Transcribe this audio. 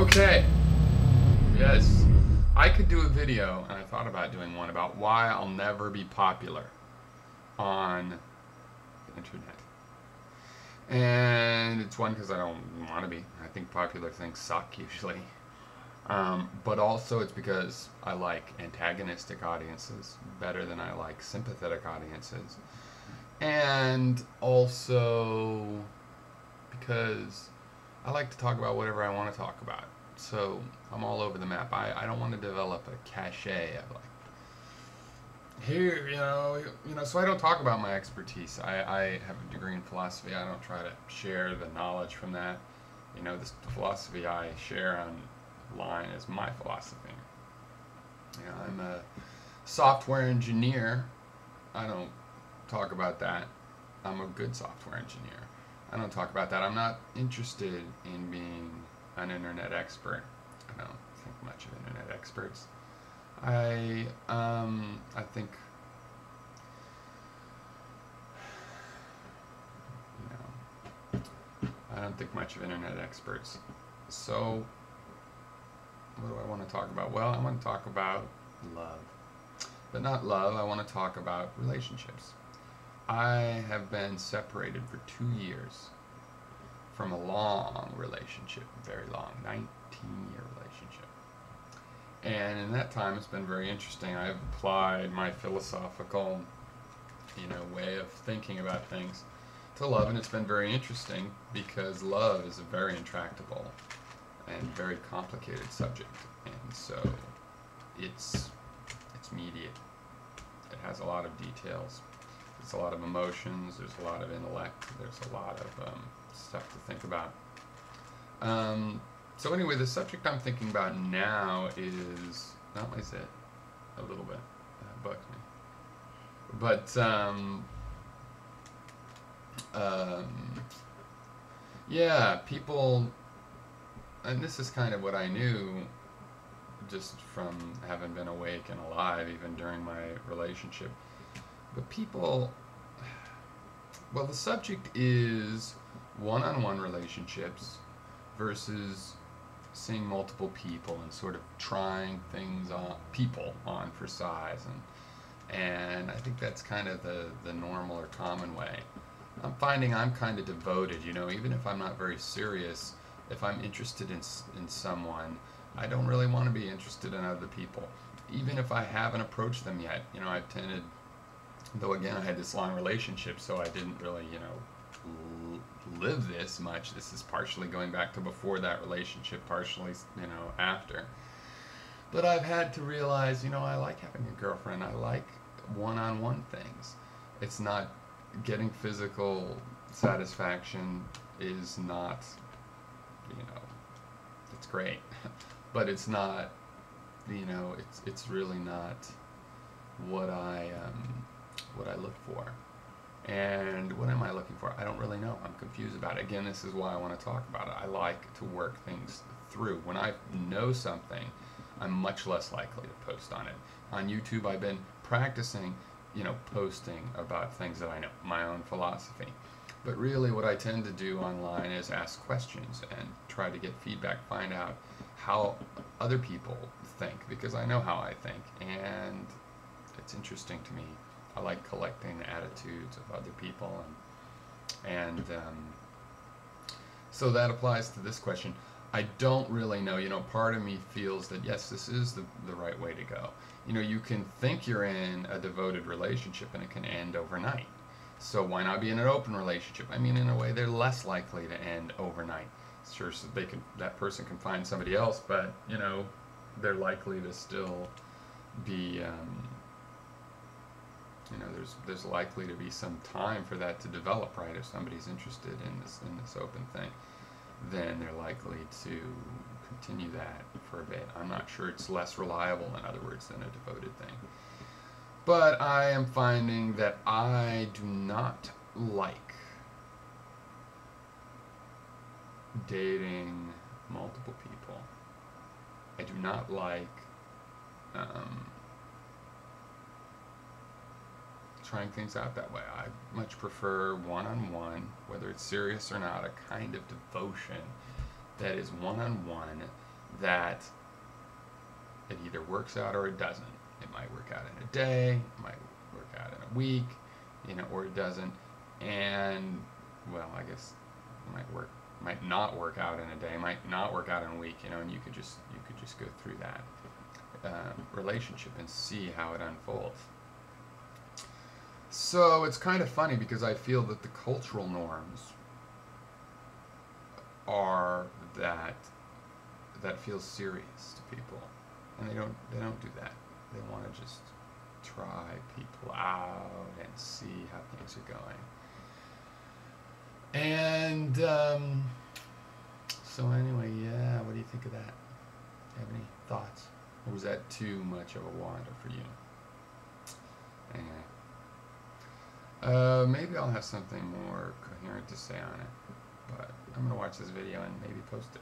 Okay, yes. I could do a video, and I thought about doing one about why I'll never be popular on the internet. And it's one because I don't want to be. I think popular things suck usually. But also it's because I like antagonistic audiences better than I like sympathetic audiences. And also because I like to talk about whatever I want to talk about. So I'm all over the map. I don't want to develop a cachet of like here, so I don't talk about my expertise. I have a degree in philosophy. I don't try to share the knowledge from that. This philosophy I share online is my philosophy. I'm a software engineer. I don't talk about that. I'm a good software engineer. I don't talk about that. I'm not interested in being an internet expert. I don't think much of internet experts. I think I don't think much of internet experts. So what do I want to talk about? Well, I want to talk about love. But not love, I want to talk about relationships. I have been separated for 2 years from a long relationship, very long, 19-year relationship. And in that time, it's been very interesting. I've applied my philosophical, way of thinking about things to love, and it's been very interesting because love is a very intractable and very complicated subject, and so it's immediate. It has a lot of details. There's a lot of emotions. There's a lot of intellect. There's a lot of stuff to think about. So anyway, the subject I'm thinking about now is not only is it a little bit bugs me, but yeah, people, and this is kind of what I knew just from having been awake and alive even during my relationship. But people, well, the subject is one-on-one relationships versus seeing multiple people and sort of trying things on people on for size, and I think that's kind of the normal or common way. I'm finding I'm kind of devoted, even if I'm not very serious. If I'm interested in someone, I don't really want to be interested in other people, even if I haven't approached them yet. I've tended, though again I had this long relationship, so I didn't really live this much. This is partially going back to before that relationship, partially after. But I've had to realize, I like having a girlfriend. I like one-on-one things. It's not getting physical satisfaction is not, it's great, but it's not, it's really not what I look for. And what am I looking for? I don't really know. I'm confused about it. Again, this is why I want to talk about it. I like to work things through. When I know something, I'm much less likely to post on it. On YouTube, I've been practicing, posting about things that I know, my own philosophy. But really what I tend to do online is ask questions and try to get feedback, find out how other people think, because I know how I think, and it's interesting to me. I like collecting the attitudes of other people, and so that applies to this question. I don't really know. Part of me feels that yes, this is the right way to go. You can think you're in a devoted relationship and it can end overnight. So why not be in an open relationship? I mean, in a way, they're less likely to end overnight. Sure, so that person can find somebody else, but they're likely to still be. There's likely to be some time for that to develop, right? If somebody's interested in this open thing, then they're likely to continue that for a bit. I'm not sure it's less reliable, in other words, than a devoted thing. But I am finding that I do not like dating multiple people. I do not like trying things out that way. I much prefer one-on-one, whether it's serious or not, a kind of devotion that is one-on-one, that it either works out or it doesn't. It might work out in a day, it might work out in a week, or it doesn't. And well, I guess it might not work out in a day, might not work out in a week, and you could just go through that relationship and see how it unfolds. So it's kind of funny because I feel that the cultural norms are that feels serious to people, and they don't do that. They want to just try people out and see how things are going. And so anyway, yeah, what do you think of that? Do you have any thoughts? Or was that too much of a wander for you? Anyway, maybe I'll have something more coherent to say on it, but I'm going to watch this video and maybe post it.